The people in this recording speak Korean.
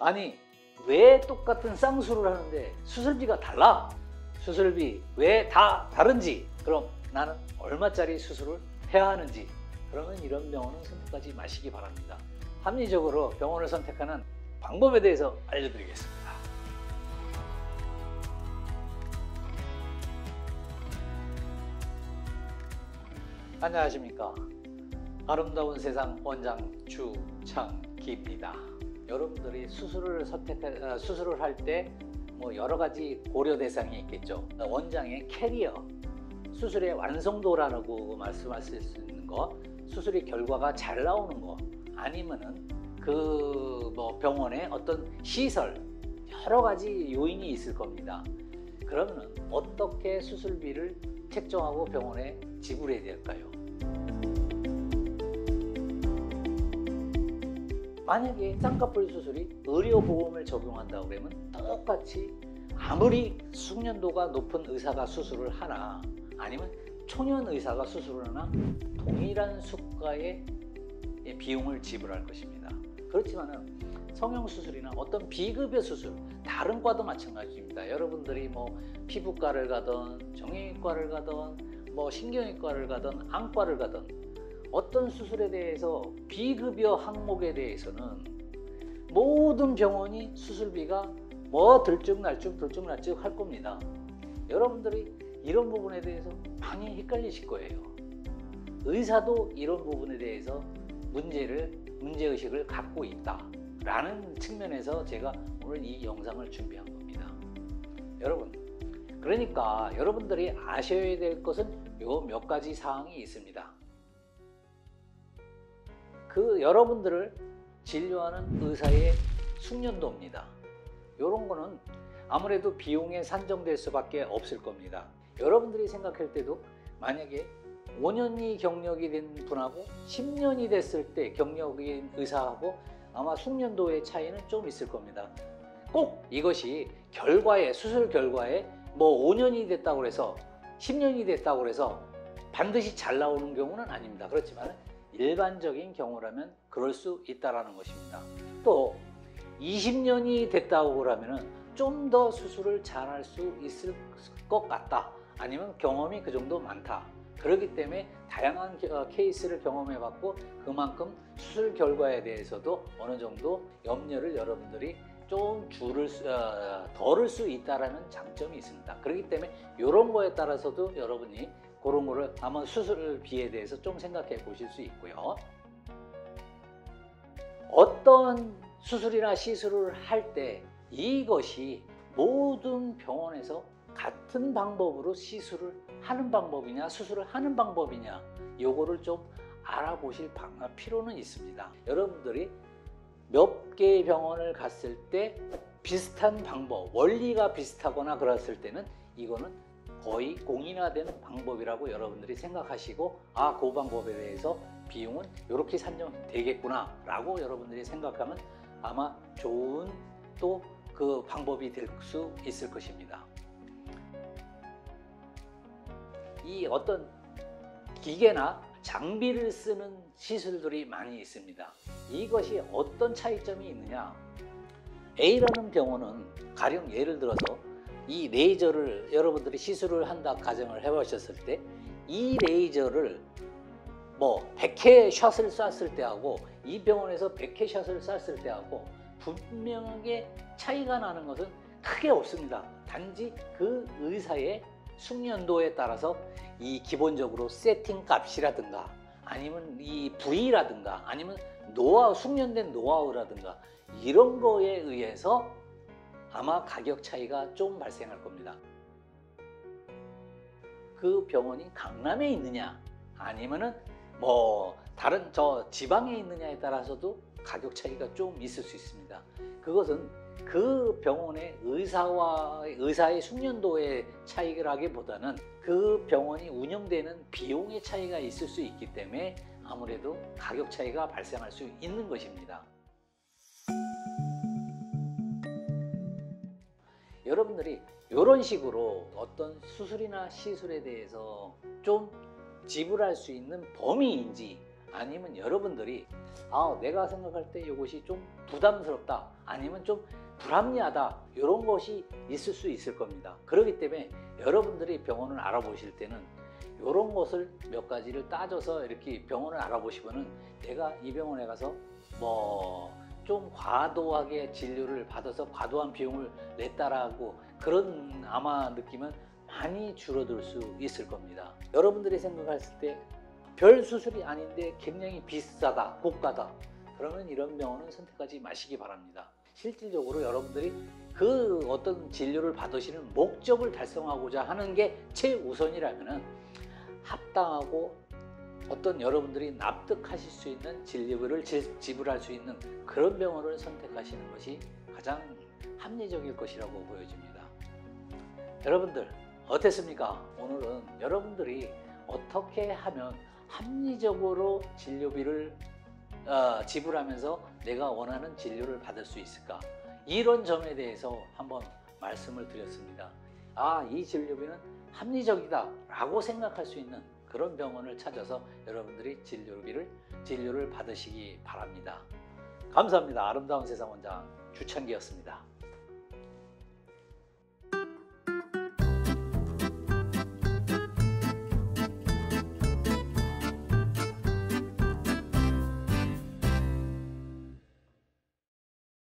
아니 왜 똑같은 쌍수를 하는데 수술비가 달라? 수술비 왜 다 다른지, 그럼 나는 얼마짜리 수술을 해야 하는지, 그러면 이런 병원은 선택하지 마시기 바랍니다. 합리적으로 병원을 선택하는 방법에 대해서 알려드리겠습니다. 안녕하십니까. 아름다운 세상 원장 주창기입니다. 여러분들이 수술을 할 때 여러 가지 고려 대상이 있겠죠. 원장의 캐리어, 수술의 완성도라고 말씀하실 수 있는 거, 수술의 결과가 잘 나오는 거, 아니면은 병원의 어떤 시설, 여러 가지 요인이 있을 겁니다. 그러면 어떻게 수술비를 책정하고 병원에 지불해야 될까요? 만약에 쌍꺼풀 수술이 의료보험을 적용한다고 그러면 똑같이 아무리 숙련도가 높은 의사가 수술을 하나 아니면 초년 의사가 수술을 하나 동일한 수가의 비용을 지불할 것입니다. 그렇지만은 성형수술이나 어떤 비급여 수술, 다른 과도 마찬가지입니다. 여러분들이 피부과를 가든 정형외과를 가든 신경외과를 가든 안과를 가든 어떤 수술에 대해서 비급여 항목에 대해서는 모든 병원이 수술비가 들쭉날쭉 할 겁니다. 여러분들이 이런 부분에 대해서 많이 헷갈리실 거예요. 의사도 이런 부분에 대해서 문제의식을 갖고 있다라는 측면에서 제가 오늘 이 영상을 준비한 겁니다. 여러분, 그러니까 여러분들이 아셔야 될 것은 요 몇 가지 사항이 있습니다. 여러분들을 진료하는 의사의 숙련도입니다. 이런 거는 아무래도 비용에 산정될 수밖에 없을 겁니다. 여러분들이 생각할 때도 만약에 5년이 경력이 된 분하고 10년이 됐을 때 경력인 의사하고 아마 숙련도의 차이는 좀 있을 겁니다. 꼭 이것이 수술 결과에 5년이 됐다고 해서 10년이 됐다고 해서 반드시 잘 나오는 경우는 아닙니다. 그렇지만 일반적인 경우라면 그럴 수 있다는 것입니다. 또 20년이 됐다고 그러면 좀 더 수술을 잘할 수 있을 것 같다, 아니면 경험이 그 정도 많다. 그렇기 때문에 다양한 케이스를 경험해 봤고 그만큼 수술 결과에 대해서도 어느 정도 염려를 여러분들이 좀 덜을 수 있다는 장점이 있습니다. 그렇기 때문에 이런 거에 따라서도 여러분이 그런 거를 아마 수술비에 대해서 좀 생각해 보실 수 있고요. 어떤 수술이나 시술을 할 때 이것이 모든 병원에서 같은 방법으로 시술을 하는 방법이냐 수술을 하는 방법이냐, 요거를 좀 알아보실 필요는 있습니다. 여러분들이 몇 개의 병원을 갔을 때 비슷한 방법, 원리가 비슷하거나 그랬을 때는 이거는 거의 공인화된 방법이라고 여러분들이 생각하시고 그 방법에 대해서 비용은 이렇게 산정되겠구나 라고 여러분들이 생각하면 아마 좋은 또 그 방법이 될 수 있을 것입니다. 이 어떤 기계나 장비를 쓰는 시술들이 많이 있습니다. 이것이 어떤 차이점이 있느냐, A라는 병원은 가령 예를 들어서 이 레이저를 여러분들이 시술을 한다 가정을 해보셨을 때 이 레이저를 100회 샷을 쐈을 때하고 이 병원에서 100회 샷을 쐈을 때하고 분명하게 차이가 나는 것은 크게 없습니다. 단지 그 의사의 숙련도에 따라서 이 기본적으로 세팅 값이라든가 아니면 이 부위라든가 아니면 숙련된 노하우라든가 이런 거에 의해서 아마 가격 차이가 좀 발생할 겁니다. 그 병원이 강남에 있느냐 아니면은 다른 지방에 있느냐에 따라서도 가격 차이가 좀 있을 수 있습니다. 그것은 그 병원의 의사의 숙련도의 차이라기보다는 그 병원이 운영되는 비용의 차이가 있을 수 있기 때문에 아무래도 가격 차이가 발생할 수 있는 것입니다. 여러분들이 이런 식으로 어떤 수술이나 시술에 대해서 좀 지불할 수 있는 범위인지 아니면 여러분들이 내가 생각할 때 이것이 좀 부담스럽다, 아니면 좀 불합리하다, 이런 것이 있을 수 있을 겁니다. 그렇기 때문에 여러분들이 병원을 알아보실 때는 이런 것을 몇 가지를 따져서 이렇게 병원을 알아보시면은 내가 이 병원에 가서 좀 과도하게 진료를 받아서 과도한 비용을 냈다라고 그런 아마 느낌은 많이 줄어들 수 있을 겁니다. 여러분들이 생각했을 때 별 수술이 아닌데 굉장히 비싸다, 고가다, 그러면 이런 병원은 선택하지 마시기 바랍니다. 실질적으로 여러분들이 그 어떤 진료를 받으시는 목적을 달성하고자 하는 게 최우선이라면은 합당하고 어떤 여러분들이 납득하실 수 있는 진료비를 지불할 수 있는 그런 병원을 선택하시는 것이 가장 합리적일 것이라고 보여집니다. 여러분들 어땠습니까? 오늘은 여러분들이 어떻게 하면 합리적으로 진료비를 지불하면서 내가 원하는 진료를 받을 수 있을까? 이런 점에 대해서 한번 말씀을 드렸습니다. 이 진료비는 합리적이다 라고 생각할 수 있는 그런 병원을 찾아서 여러분들이 진료를 받으시기 바랍니다. 감사합니다. 아름다운 세상 원장 주창기였습니다.